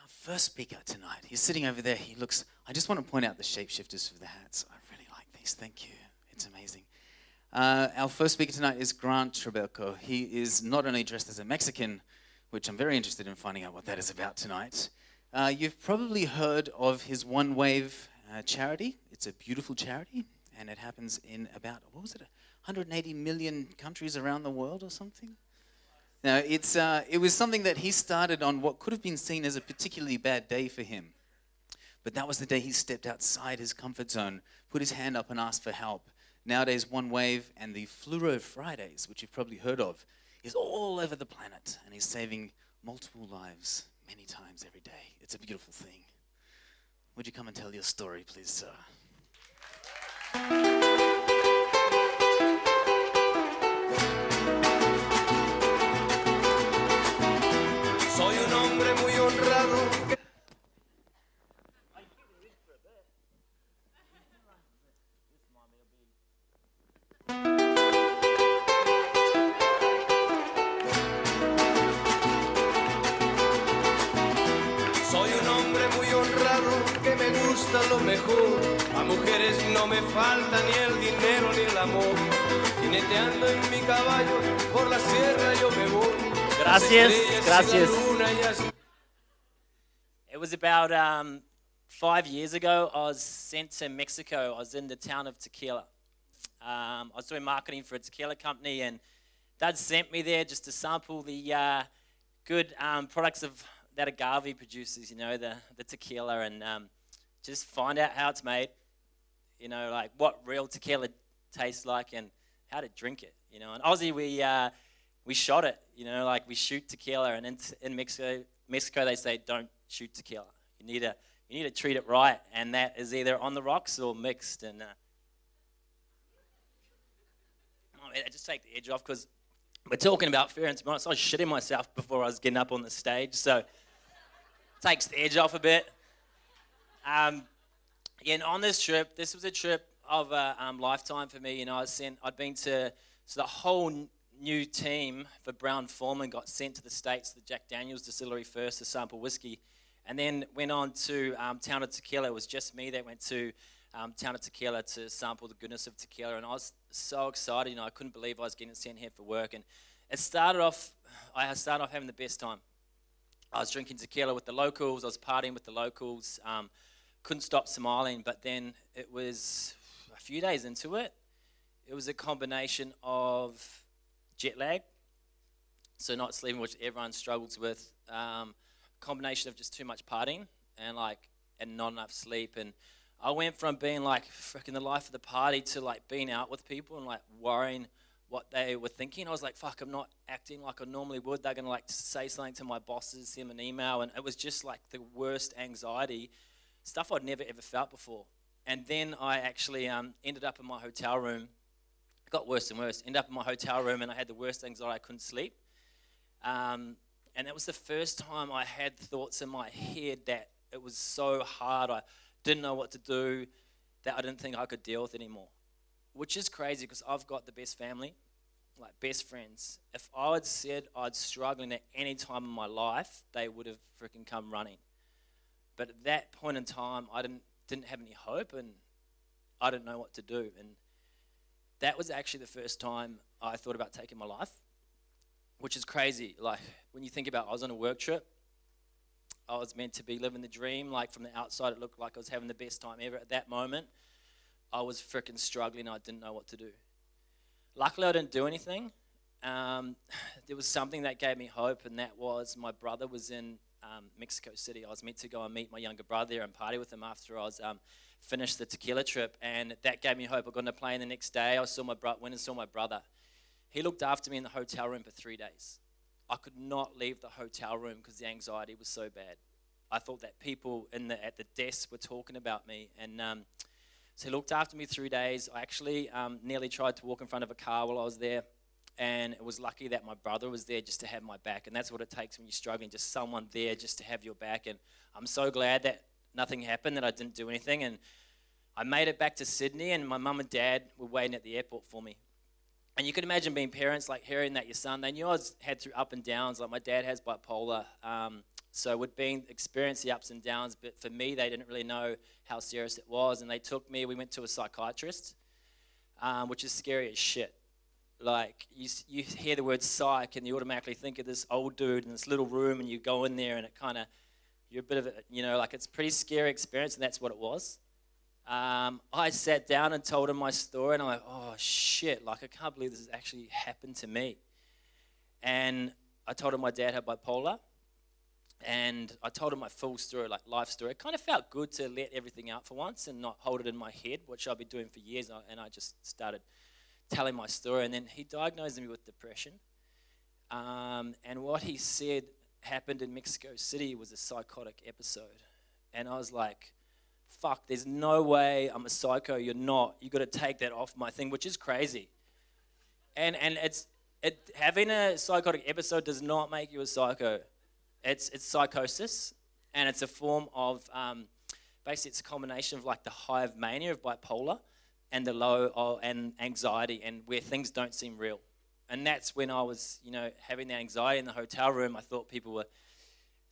first speaker tonight. He's sitting over there. I just want to point out the shapeshifters for the hats. I really like these. Thank you. It's amazing. Our first speaker tonight is Trebilco. He is not only dressed as a Mexican, which I'm very interested in finding out what that is about tonight. You've probably heard of his OneWave charity. It's a beautiful charity, and it happens in about, 180 million countries around the world or something? Now, it was something that he started on what could have been seen as a particularly bad day for him. But that was the day he stepped outside his comfort zone, put his hand up and asked for help. Nowadays, OneWave and the Fluro Fridays, which you've probably heard of, is all over the planet, and he's saving multiple lives many times every day. It's a beautiful thing. Would you come and tell your story, please, sir? Soy un hombre muy honrado. Soy un hombre muy honrado que me gusta lo mejor. A mujeres no me falta ni el dinero ni el amor. Jineteando en mi caballo por la sierra yo me voy. Gracias. It was about 5 years ago. I was sent to Mexico. I was in the town of Tequila. I was doing marketing for a tequila company, and Dad sent me there just to sample the good products that agave produces, the tequila, and just find out how it's made, like what real tequila tastes like and how to drink it, In Aussie, we shot it, like we shoot tequila, and in Mexico they say don't shoot tequila. You need to treat it right, and that is either on the rocks or mixed. And I just take the edge off because we're talking about fear, and to be honest, I was shitting myself before I was getting up on the stage, so it takes the edge off a bit. And on this trip, this was a trip of a lifetime for me. I'd been to the whole new team for Brown Forman got sent to the States, the Jack Daniels distillery first to sample whiskey, and then went on to Town of Tequila. It was just me that went to Town of Tequila to sample the goodness of tequila, and I was so excited. I couldn't believe I was getting sent here for work, and I started off having the best time. I was drinking tequila with the locals, I was partying with the locals, couldn't stop smiling, but then it was a few days into it. It was a combination of jet lag, so not sleeping, which everyone struggles with, combination of just too much partying and not enough sleep. And I went from being like freaking the life of the party to like being out with people and like worrying what they were thinking. I was like, fuck, I'm not acting like I normally would. They're gonna like say something to my bosses, send an email, and it was just like the worst anxiety, stuff I'd never ever felt before. And then I actually ended up in my hotel room. It got worse and worse. Ended up in my hotel room, and I had the worst anxiety. I couldn't sleep. And that was the first time I had thoughts in my head that it was so hard, I didn't know what to do, that I didn't think I could deal with anymore. Which is crazy because I've got the best family, like best friends. If I had said I'd struggling at any time in my life, they would have freaking come running. But at that point in time, I didn't have any hope, and I didn't know what to do. And that was actually the first time I thought about taking my life, which is crazy. Like when you think about, I was on a work trip. I was meant to be living the dream. Like from the outside, it looked like I was having the best time ever. At that moment, I was freaking struggling. I didn't know what to do. Luckily, I didn't do anything. There was something that gave me hope, and that was my brother was in Mexico City. I was meant to go and meet my younger brother there and party with him after I was finished the tequila trip, and that gave me hope. I got on a plane the next day. Went and saw my brother. He looked after me in the hotel room for 3 days. I could not leave the hotel room because the anxiety was so bad. I thought that people at the desk were talking about me, and so he looked after me 3 days. I actually nearly tried to walk in front of a car while I was there, and it was lucky that my brother was there just to have my back, and that's what it takes when you're struggling, just someone there just to have your back. And I'm so glad that nothing happened, that I didn't do anything, and I made it back to Sydney, and my mum and dad were waiting at the airport for me. And you can imagine being parents, like hearing that your son, they knew I had through up and downs, like my dad has bipolar, So we'd experienced the ups and downs, but for me, they didn't really know how serious it was. And they took me, we went to a psychiatrist, which is scary as shit. Like, you hear the word psych and you automatically think of this old dude in this little room, and you go in there and it kind of, you're a bit of a, like it's a pretty scary experience, and that's what it was. I sat down and told him my story, and I'm like, oh shit, like I can't believe this has actually happened to me. And I told him my dad had bipolar, and I told him my full story, like life story. It kind of felt good to let everything out for once and not hold it in my head, which I've been doing for years, and I just started telling my story. And then he diagnosed me with depression, and what he said happened in Mexico City was a psychotic episode. And I was like, fuck, there's no way I'm a psycho. You're not. You got to take that off my thing, which is crazy. And having a psychotic episode does not make you a psycho. It's psychosis, and it's a form of basically it's a combination of like the high of mania of bipolar and the low and anxiety, and where things don't seem real. And that's when I was, having the anxiety in the hotel room. I thought people were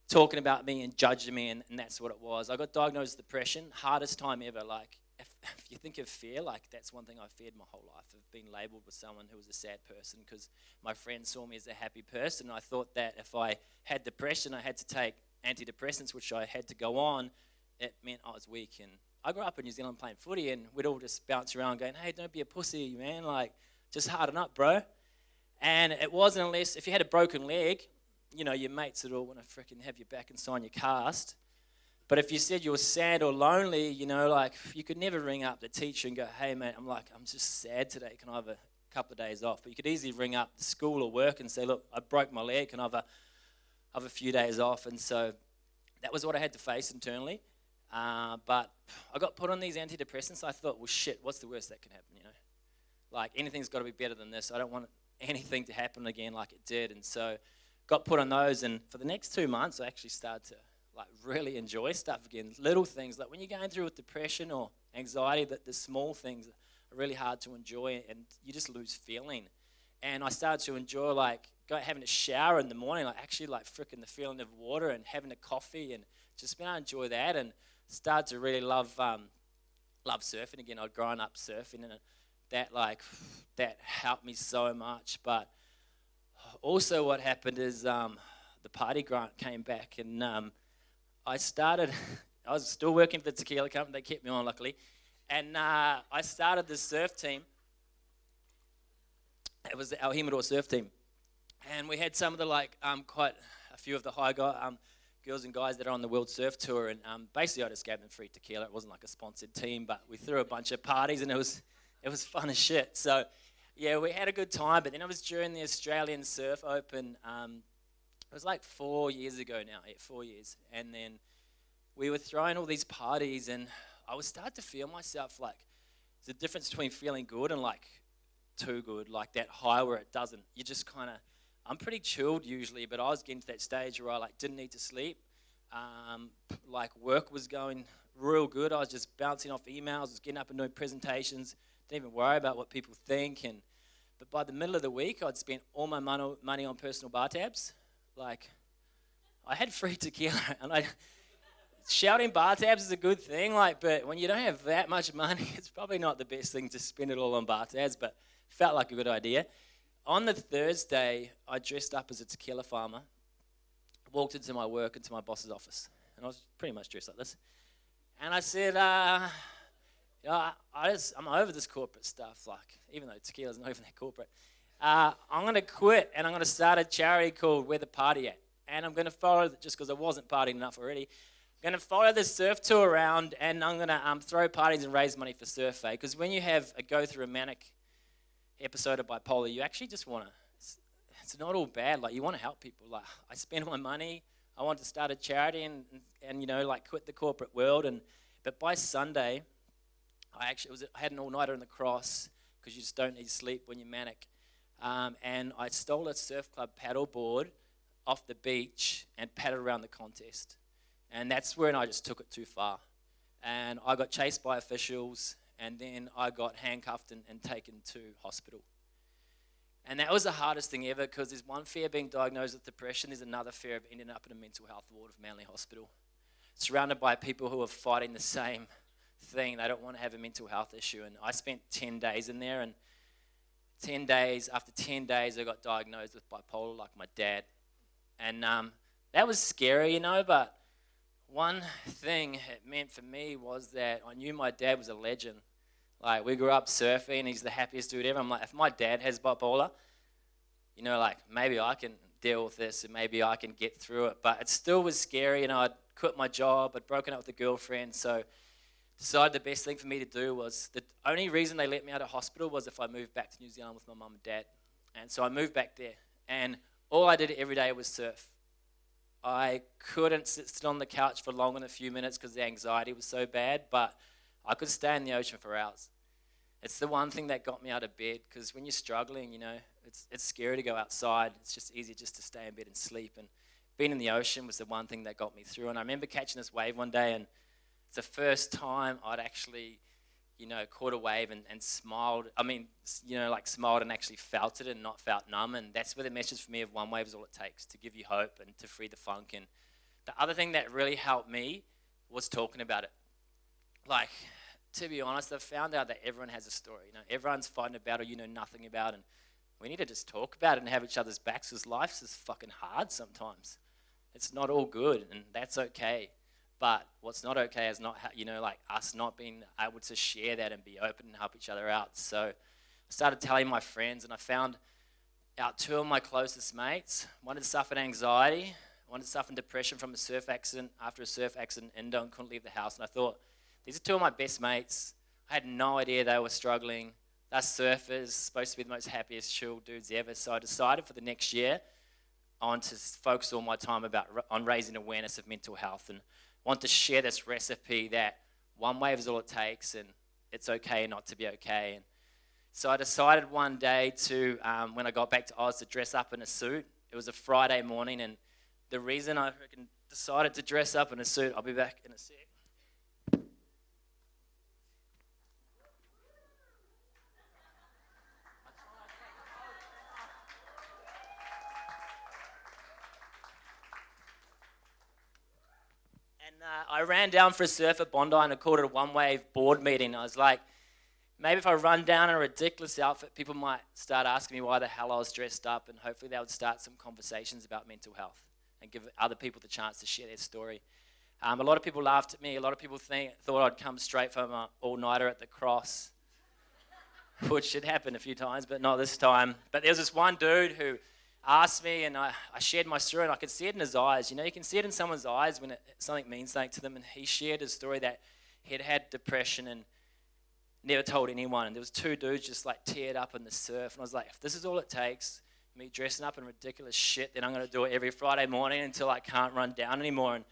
talking about me and judging me, and that's what it was. I got diagnosed with depression, hardest time ever. Like, if you think of fear, like that's one thing I've feared my whole life. I've been labelled with someone who was a sad person because my friends saw me as a happy person. I thought that if I had depression, I had to take antidepressants, which I had to go on. It meant I was weak. And I grew up in New Zealand playing footy, and we'd all just bounce around going, hey, don't be a pussy, man. Like, just harden up, bro. And it wasn't unless, if you had a broken leg, your mates would all want to freaking have your back and sign your cast. But if you said you were sad or lonely, like you could never ring up the teacher and go, hey, mate, I'm just sad today. Can I have a couple of days off? But you could easily ring up the school or work and say, look, I broke my leg. Can I have a few days off? And so that was what I had to face internally. But I got put on these antidepressants. I thought, well, shit, what's the worst that can happen, Like, anything's got to be better than this. I don't want anything to happen again like it did. And so got put on those, and for the next 2 months, I actually started to really enjoy stuff again. Little things, like when you're going through with depression or anxiety, that the small things are really hard to enjoy, and you just lose feeling. And I started to enjoy having a shower in the morning, actually freaking the feeling of water and having a coffee, and just being able to enjoy that, and started to really love surfing again. I'd grown up surfing, and that helped me so much. But also what happened is the party grant came back, and I was still working for the tequila company. They kept me on, luckily. And I started this surf team. It was the El Jimador surf team. And we had some of the, quite a few of the high girls and guys that are on the World Surf Tour. And basically, I just gave them free tequila. It wasn't like a sponsored team, but we threw a bunch of parties, and it was fun as shit. So, yeah, we had a good time. But then it was during the Australian Surf Open. It was 4 years ago now, 4 years. And then we were throwing all these parties, and I would start to feel myself there's a difference between feeling good and too good, that high where it doesn't. You just kind of, I'm pretty chilled usually, but I was getting to that stage where I didn't need to sleep. Work was going real good. I was just bouncing off emails, was getting up and doing presentations, didn't even worry about what people think. But by the middle of the week, I'd spent all my money on personal bar tabs. I had free tequila, and shouting bar tabs is a good thing, but when you don't have that much money, it's probably not the best thing to spend it all on bar tabs, but felt like a good idea. On the Thursday, I dressed up as a tequila farmer, walked into my work, into my boss's office, and I was pretty much dressed like this. And I said, I'm over this corporate stuff, even though tequila's not even that corporate. I'm going to quit, and I'm going to start a charity called Where the Party At. And I'm going to follow, just because I wasn't partying enough already, I'm going to follow the surf tour around, and I'm going to throw parties and raise money for Surf Aid. Because when you go through a manic episode of bipolar, you actually just want to, it's not all bad. You want to help people. I spend my money. I want to start a charity and quit the corporate world. But by Sunday, I had an all-nighter in the cross, because you just don't need sleep when you're manic. And I stole a surf club paddle board off the beach and paddled around the contest. And that's when I just took it too far. And I got chased by officials, and then I got handcuffed and taken to hospital. And that was the hardest thing ever, because there's one fear being diagnosed with depression, there's another fear of ending up in a mental health ward of Manly Hospital, surrounded by people who are fighting the same thing. They don't want to have a mental health issue. And I spent 10 days in there, and after 10 days, I got diagnosed with bipolar, like my dad. And that was scary, you know, but one thing it meant for me was that I knew my dad was a legend. Like, we grew up surfing, he's the happiest dude ever. I'm like, if my dad has bipolar, you know, like, maybe I can deal with this and maybe I can get through it. But it still was scary, you know. I'd quit my job, I'd broken up with a girlfriend, so decided the best thing for me to do was, the only reason they let me out of hospital was if I moved back to New Zealand with my mum and dad. And so I moved back there, and all I did every day was surf. I couldn't sit on the couch for longer than a few minutes because the anxiety was so bad, but I could stay in the ocean for hours. It's the one thing that got me out of bed, because when you're struggling, you know, it's scary to go outside. It's just easier just to stay in bed and sleep. And being in the ocean was the one thing that got me through. And I remember catching this wave one day, and it's the first time I'd actually, you know, caught a wave and smiled. I mean, you know, like smiled and actually felt it and not felt numb. And that's where the message for me of OneWave is all it takes, to give you hope and to free the funk. And the other thing that really helped me was talking about it. Like, to be honest, I've found out that everyone has a story. You know, everyone's fighting a battle you know nothing about, and we need to just talk about it and have each other's backs, because life's just fucking hard sometimes. It's not all good, and that's okay. But what's not okay is not, you know, like us not being able to share that and be open and help each other out. So I started telling my friends, and I found out two of my closest mates. One had suffered anxiety, one had suffered depression from a surf accident, after a surf accident, and couldn't leave the house. And I thought, these are two of my best mates. I had no idea they were struggling. They're surfers, supposed to be the most happiest, chill dudes ever. So I decided for the next year I want to focus all my time on raising awareness of mental health, and want to share this recipe that OneWave is all it takes, and it's okay not to be okay. And so I decided one day to, when I got back to Oz, to dress up in a suit. It was a Friday morning, and the reason I decided to dress up in a suit, I'll be back in a sec. I ran down for a surf at Bondi, and I called it a OneWave board meeting. I was like, maybe if I run down in a ridiculous outfit, people might start asking me why the hell I was dressed up, and hopefully that would start some conversations about mental health and give other people the chance to share their story. A lot of people laughed at me. A lot of people thought I'd come straight from an all-nighter at the Cross, which had happened a few times, but not this time. But there was this one dude who asked me, and I shared my story, and I could see it in his eyes. You know, you can see it in someone's eyes when something means something to them. And he shared his story that he'd had depression and never told anyone. And there was two dudes just like teared up in the surf. And I was like, if this is all it takes, me dressing up in ridiculous shit, then I'm going to do it every Friday morning until I can't run down anymore. And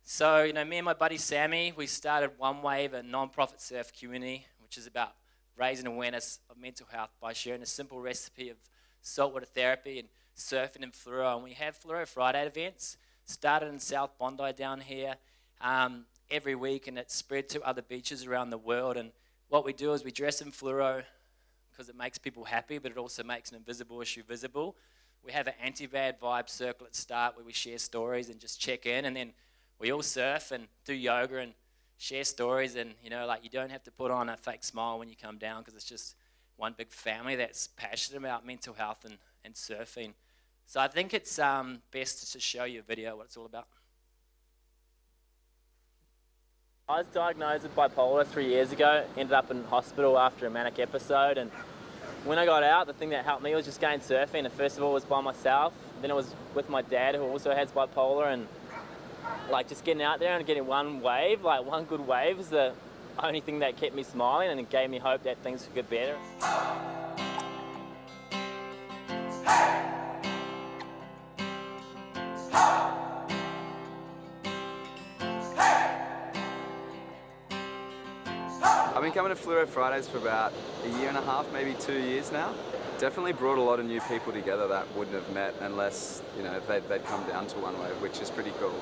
so, you know, me and my buddy Sammy, we started OneWave, a non-profit surf community, which is about raising awareness of mental health by sharing a simple recipe of saltwater therapy and surfing in Fluro. And we have Fluro Friday events, started in South Bondi down here every week, and it's spread to other beaches around the world. And what we do is we dress in Fluro because it makes people happy, but it also makes an invisible issue visible. We have an anti-bad vibe circle at start where we share stories and just check in, and then we all surf and do yoga and share stories. And, you know, like, you don't have to put on a fake smile when you come down, because it's just one big family that's passionate about mental health and surfing. So I think it's best to show you a video what it's all about. I was diagnosed with bipolar 3 years ago, ended up in hospital after a manic episode, and when I got out, the thing that helped me was just going surfing. And first of all, it was by myself, then it was with my dad, who also has bipolar, and like just getting out there and getting one wave, like one good wave, was the only thing that kept me smiling, and it gave me hope that things would get better. I've been coming to Fluro Fridays for about a year and a half, maybe 2 years now. Definitely brought a lot of new people together that wouldn't have met unless, you know, they'd come down to OneWave, which is pretty cool.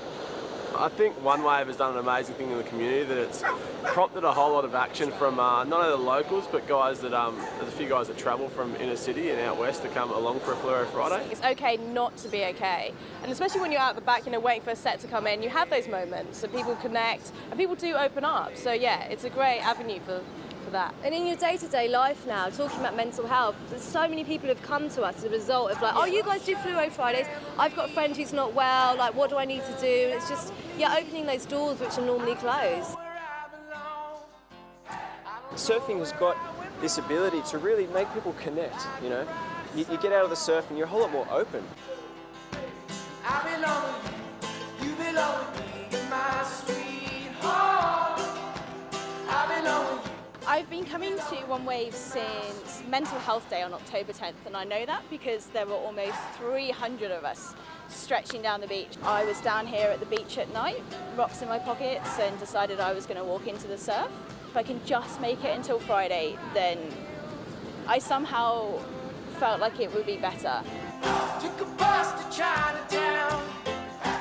I think OneWave has done an amazing thing in the community, that it's prompted a whole lot of action from not only the locals, but guys that, there's a few guys that travel from inner city and out west to come along for a Fluro Friday. It's okay not to be okay. And especially when you're out the back, waiting for a set to come in, you have those moments and people connect and people do open up. So yeah, it's a great avenue for that. And in your day-to-day life now, talking about mental health, there's so many people have come to us as a result of like, oh, you guys do Fluro Fridays, I've got a friend who's not well, like, what do I need to do? It's just, yeah, opening those doors which are normally closed. Surfing has got this ability to really make people connect, you know. You get out of the surf and you're a whole lot more open. I belong with you, you belong with me, my sweetheart. I belong with you. I've been coming to OneWave since Mental Health Day on October 10th, and I know that because there were almost 300 of us stretching down the beach. I was down here at the beach at night, rocks in my pockets, and decided I was going to walk into the surf. If I can just make it until Friday, then I somehow felt like it would be better. Took a bus to Chinatown.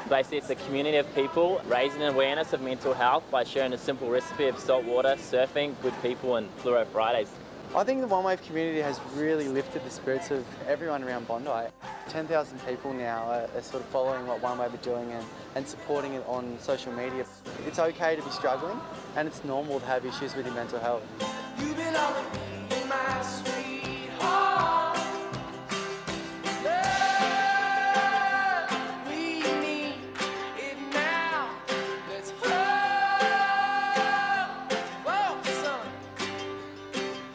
Basically, it's a community of people raising awareness of mental health by sharing a simple recipe of salt water, surfing, good people, and Fluro Fridays. I think the OneWave community has really lifted the spirits of everyone around Bondi. 10,000 people now are sort of following what OneWave are doing and supporting it on social media. It's okay to be struggling, and it's normal to have issues with your mental health. You belong with me, my sweetheart.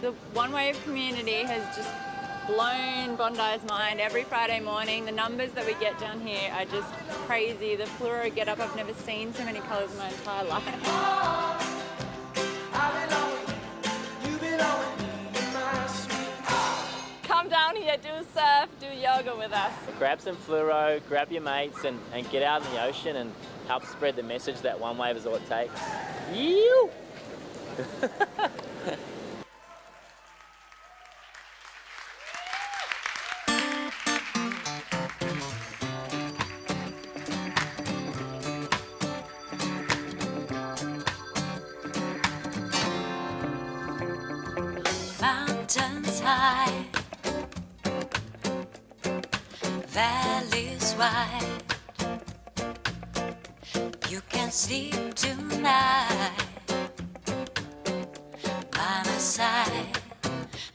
The OneWave community has just blown Bondi's mind every Friday morning. The numbers that we get down here are just crazy. The Fluro get up, I've never seen so many colours in my entire life. Come down here, do surf, do yoga with us. Grab some Fluro, grab your mates, and get out in the ocean and help spread the message that OneWave is all it takes. You. Mountains high, valleys wide, you can sleep tonight. By my side,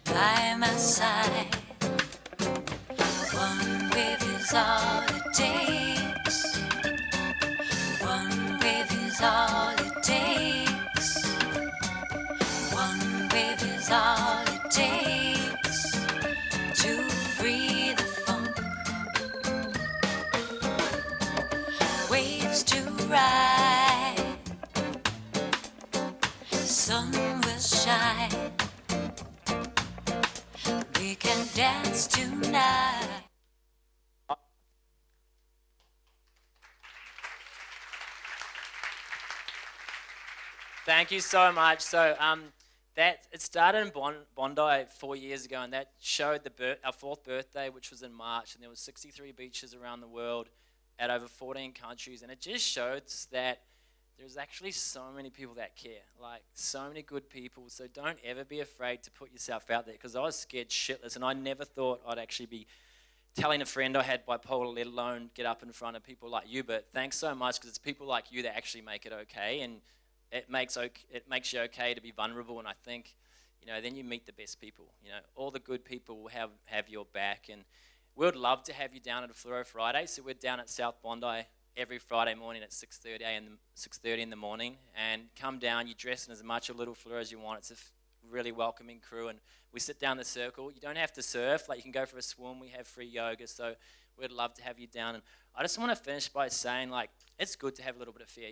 by my side. OneWave is all it takes. OneWave is all it takes. OneWave is all it takes to free the funk. Waves to ride, sun will shine. We can dance tonight. Thank you so much. So that it started in Bondi 4 years ago, and that showed our 4th birthday, which was in March, and there was 63 beaches around the world at over 14 countries, and it just shows that there's actually so many people that care, like so many good people. So don't ever be afraid to put yourself out there, because I was scared shitless, and I never thought I'd actually be telling a friend I had bipolar, let alone get up in front of people like you. But thanks so much, because it's people like you that actually make it okay, and it makes you okay to be vulnerable. And I think, then you meet the best people. All the good people will have your back, and we would love to have you down at a Fluro Friday. So we're down at South Bondi every Friday morning at 6:30 in the morning, and come down. You dress in as much a little Fluro as you want. It's a really welcoming crew, and we sit down the circle. You don't have to surf, like you can go for a swim. We have free yoga, so we'd love to have you down. And I just want to finish by saying, like, it's good to have a little bit of fear.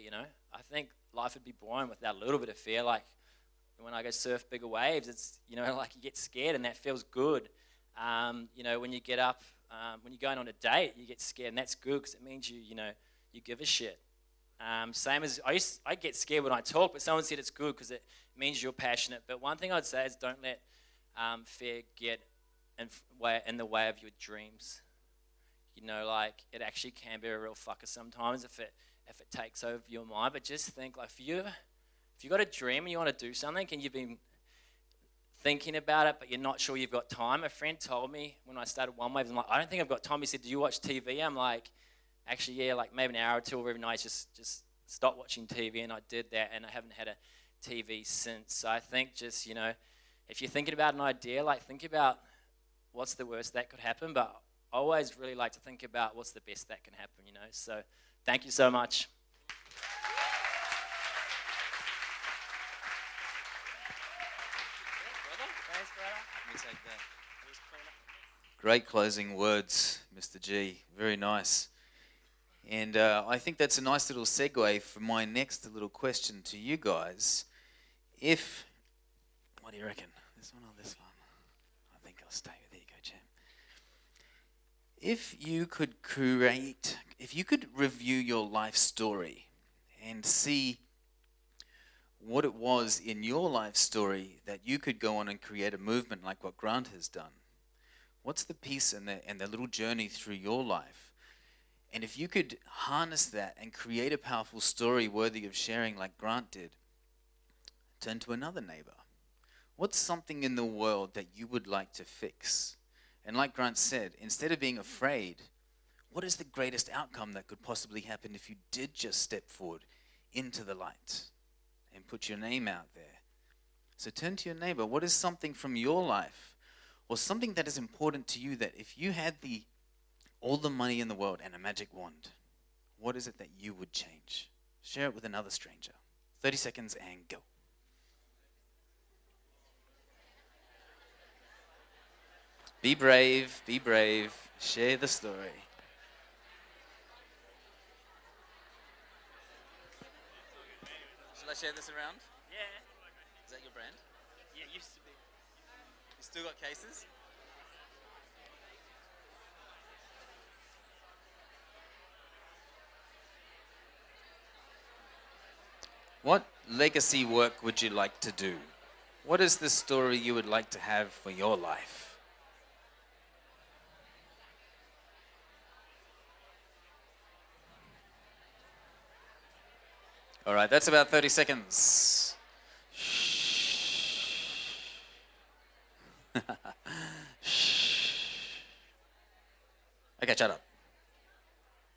I think life would be boring without a little bit of fear. Like when I go surf bigger waves, it's like you get scared, and that feels good. When you get up, when you're going on a date, you get scared, and that's good, because it means you give a shit. Same as I get scared when I talk, but someone said it's good because it means you're passionate. But one thing I'd say is don't let fear get in the way of your dreams. Like it actually can be a real fucker sometimes if if it takes over your mind. But just think, like, if you got a dream and you want to do something and you've been thinking about it, but you're not sure you've got time. A friend told me when I started OneWave, I'm like, I don't think I've got time. He said, do you watch TV? I'm like, actually, yeah, like maybe an hour or two every night, just stop watching TV. And I did that, and I haven't had a TV since. So I think just, if you're thinking about an idea, like think about what's the worst that could happen, but I always really like to think about what's the best that can happen, So thank you so much. Great closing words, Mr. G. Very nice. And I think that's a nice little segue for my next little question to you guys. What do you reckon? This one or this one? I think I'll stay with, there you go, champ. If you could review your life story and see what it was in your life story that you could go on and create a movement like what Grant has done, what's the piece and the little journey through your life? And if you could harness that and create a powerful story worthy of sharing like Grant did, turn to another neighbor. What's something in the world that you would like to fix? And like Grant said, instead of being afraid, what is the greatest outcome that could possibly happen if you did just step forward into the light and put your name out there? So turn to your neighbor. What is something from your life or something that is important to you that if you had all the money in the world and a magic wand, what is it that you would change? Share it with another stranger. 30 seconds and go. Be brave, share the story. Shall I share this around? Yeah. Is that your brand? Yeah, it used to be. You still got cases? What legacy work would you like to do? What is the story you would like to have for your life? All right, that's about 30 seconds. Shh. Okay, shut up.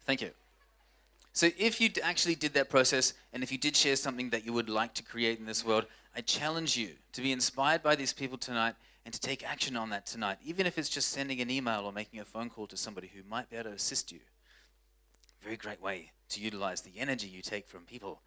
Thank you. So if you actually did that process, and if you did share something that you would like to create in this world, I challenge you to be inspired by these people tonight and to take action on that tonight, even if it's just sending an email or making a phone call to somebody who might be able to assist you. Very great way to utilize the energy you take from people